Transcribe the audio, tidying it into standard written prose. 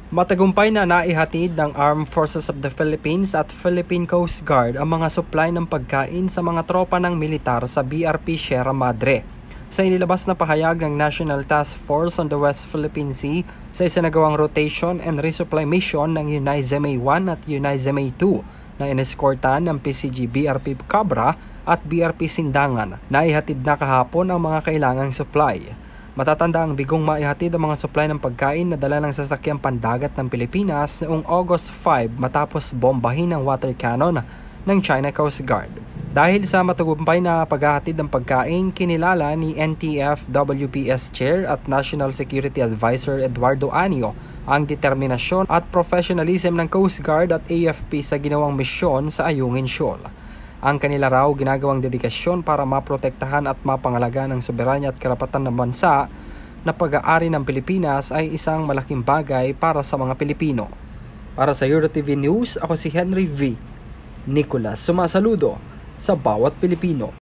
Matagumpay na naihatid ng Armed Forces of the Philippines at Philippine Coast Guard ang mga supply ng pagkain sa mga tropa ng militar sa BRP Sierra Madre. Sa inilabas na pahayag ng National Task Force on the West Philippine Sea sa isinagawang rotation and resupply mission ng UNIZEMA 1 at UNIZEMA 2 na ineskortan ng PCG BRP Cabra at BRP Sindangan, naihatid na kahapon ang mga kailangang supply. Matatanda ang bigong maihatid ang mga supply ng pagkain na dala ng sasakyang pandagat ng Pilipinas noong August 5 matapos bombahin ang water cannon ng China Coast Guard. Dahil sa matagumpay na paghahatid ng pagkain, kinilala ni NTF-WPS Chair at National Security Advisor Eduardo Anio ang determinasyon at professionalism ng Coast Guard at AFP sa ginawang misyon sa Ayungin Shoal. Ang kanila raw ginagawang dedikasyon para maprotektahan at mapangalagaan ang soberanya at karapatan ng bansa na pag-aari ng Pilipinas ay isang malaking bagay para sa mga Pilipino. Para sa EuroTV News, ako si Henry V. Nicolas, sumasaludo sa bawat Pilipino.